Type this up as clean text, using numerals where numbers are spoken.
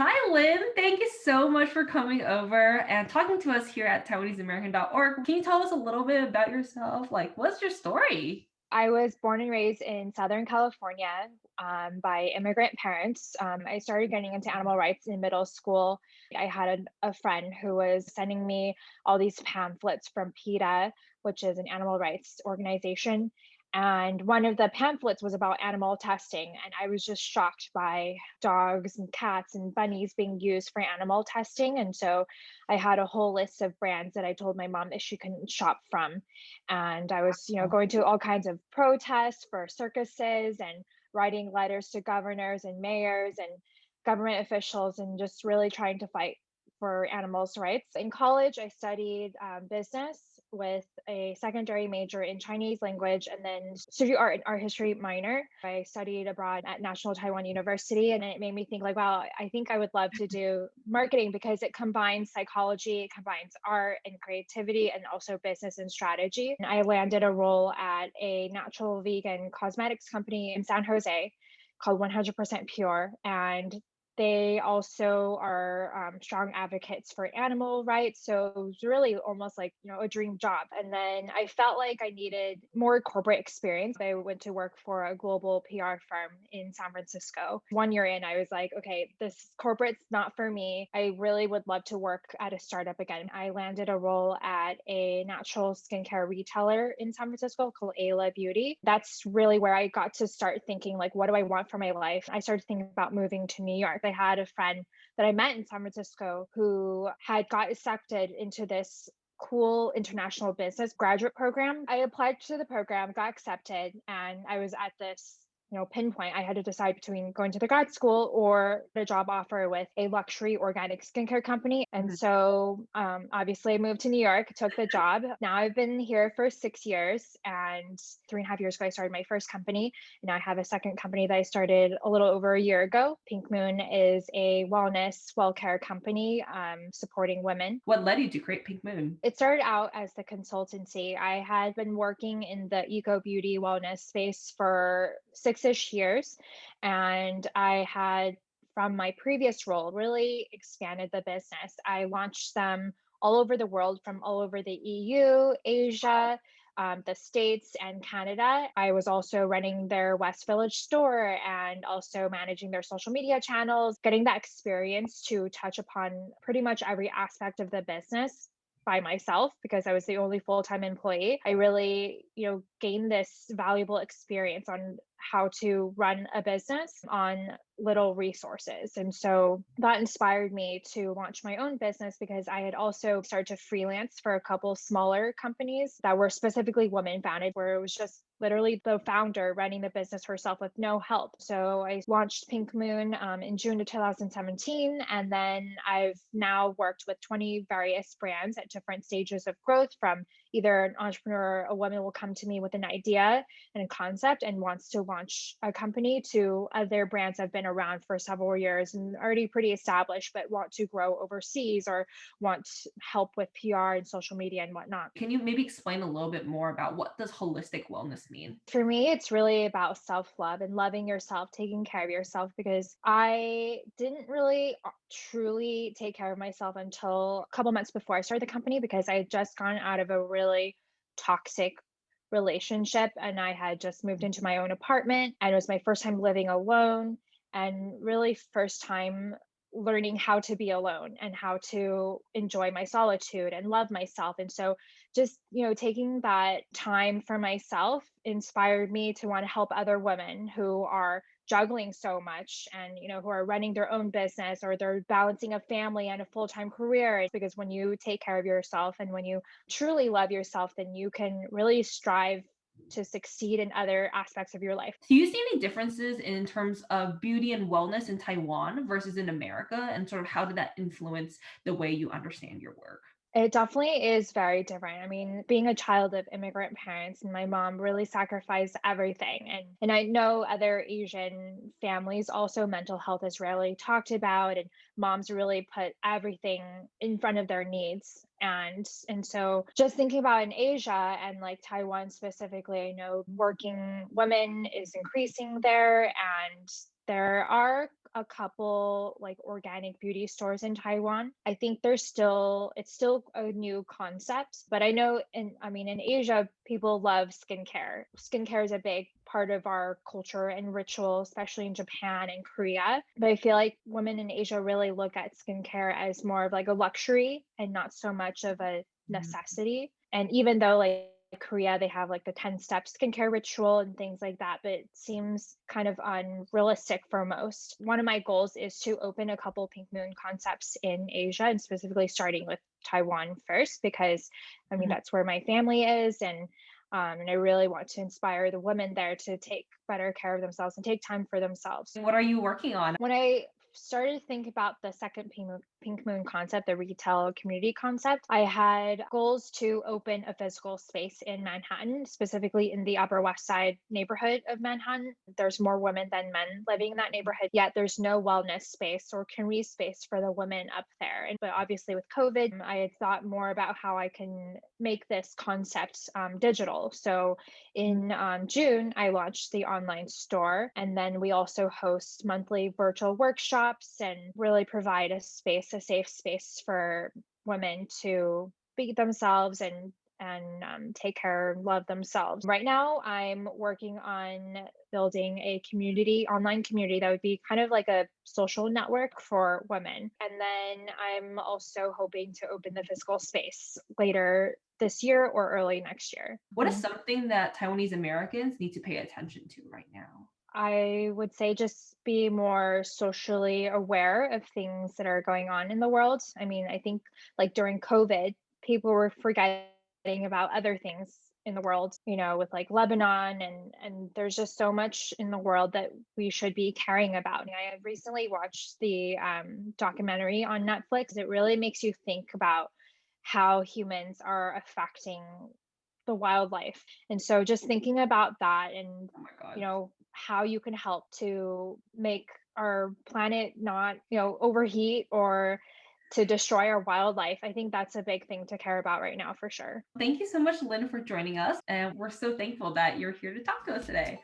Hi, Lynn. Thank you so much for coming over and talking to us here at TaiwaneseAmerican.org. Can you tell us a little bit about yourself? What's your story? I was born and raised in Southern California by immigrant parents. I started getting into animal rights in middle school. I had a friend who was sending me all these pamphlets from PETA, which is an animal rights organization. And one of the pamphlets was about animal testing. And I was just shocked by dogs and cats and bunnies being used for animal testing. And so I had a whole list of brands that I told my mom that she couldn't shop from. And I was, going to all kinds of protests for circuses and writing letters to governors and mayors and government officials and just really trying to fight for animals' rights. In college, I studied business with a secondary major in Chinese language and then studied art and art history minor. I studied abroad at National Taiwan University, and it made me think like, wow, I think I would love to do marketing because it combines psychology, it combines art and creativity, and also business and strategy. And I landed a role at a natural vegan cosmetics company in San Jose called 100% Pure. And they also are strong advocates for animal rights. So it was really almost like, a dream job. And then I felt like I needed more corporate experience. I went to work for a global PR firm in San Francisco. 1 year in, I was like, okay, this corporate's not for me. I really would love to work at a startup again. I landed a role at a natural skincare retailer in San Francisco called Ayla Beauty. That's really where I got to start thinking, like, what do I want for my life? I started thinking about moving to New York. I had a friend that I met in San Francisco who had got accepted into this cool international business graduate program. I applied to the program, got accepted, and I was at this pinpoint. I had to decide between going to the grad school or a job offer with a luxury organic skincare company. And Mhm. so obviously I moved to New York, took the job. Now I've been here for 6 years, and 3.5 years ago, I started my first company. And I have a second company that I started a little over a year ago. Pink Moon is a wellness, well care company supporting women. What led you to create Pink Moon? It started out as the consultancy. I had been working in the eco beauty wellness space for 6-ish years, and I had, from my previous role, really expanded the business. I launched them all over the world, from all over the EU, Asia, the States, and Canada. I was also running their West Village store and also managing their social media channels, getting that experience to touch upon pretty much every aspect of the business by myself because I was the only full-time employee. I really, gained this valuable experience on how to run a business on little resources. And so that inspired me to launch my own business because I had also started to freelance for a couple smaller companies that were specifically women founded, where it was just literally the founder running the business herself with no help. So I launched Pink Moon in June of 2017. And then I've now worked with 20 various brands at different stages of growth, from either an entrepreneur, a woman will come to me with an idea and a concept and wants to launch a company, to other brands that have been around for several years and already pretty established, but want to grow overseas or want help with PR and social media and whatnot. Can you maybe explain a little bit more about what does holistic wellness mean? For me, it's really about self love and loving yourself, taking care of yourself, because I didn't really truly take care of myself until a couple months before I started the company because I had just gone out of a really toxic relationship and I had just moved into my own apartment, and it was my first time living alone and really first time learning how to be alone and how to enjoy my solitude and love myself. And so just, taking that time for myself inspired me to want to help other women who are juggling so much and, who are running their own business or they're balancing a family and a full-time career. It's because when you take care of yourself and when you truly love yourself, then you can really strive to succeed in other aspects of your life. Do you see any differences in terms of beauty and wellness in Taiwan versus in America? And sort of how did that influence the way you understand your work? It definitely is very different. I mean, being a child of immigrant parents, and my mom really sacrificed everything. And I know other Asian families also, mental health is rarely talked about, and moms really put everything in front of their needs. And so just thinking about in Asia and like Taiwan specifically, I know working women is increasing there, and there are a couple like organic beauty stores in Taiwan. I think it's still a new concept, but I know in Asia, people love skincare. Skincare is a big part of our culture and ritual, especially in Japan and Korea. But I feel like women in Asia really look at skincare as more of like a luxury and not so much of a Mhm. necessity. And even though like Korea, they have like the 10-step skincare ritual and things like that, but it seems kind of unrealistic for most. One of my goals is to open a couple Pink Moon concepts in Asia and specifically starting with Taiwan first, because Mhm. that's where my family is. And I really want to inspire the women there to take better care of themselves and take time for themselves. What are you working on? When I started to think about the second Pink Moon concept, the retail community concept, I had goals to open a physical space in Manhattan, specifically in the Upper West Side neighborhood of Manhattan. There's more women than men living in that neighborhood, yet there's no wellness space or community space for the women up there. But obviously, with COVID, I had thought more about how I can make this concept digital. So in June, I launched the online store, and then we also host monthly virtual workshops and really provide a safe space for women to be themselves and take care and love themselves. Right now, I'm working on building a online community that would be kind of like a social network for women. And then I'm also hoping to open the physical space later this year or early next year. What is something that Taiwanese Americans need to pay attention to right now? I would say just be more socially aware of things that are going on in the world. I mean, I think like during COVID, people were forgetting about other things in the world, with like Lebanon and there's just so much in the world that we should be caring about. I have recently watched the documentary on Netflix. It really makes you think about how humans are affecting the wildlife. And so just thinking about that and Oh my God. how you can help to make our planet not, overheat or to destroy our wildlife. I think that's a big thing to care about right now for sure. Thank you so much, Lynn, for joining us. And we're so thankful that you're here to talk to us today.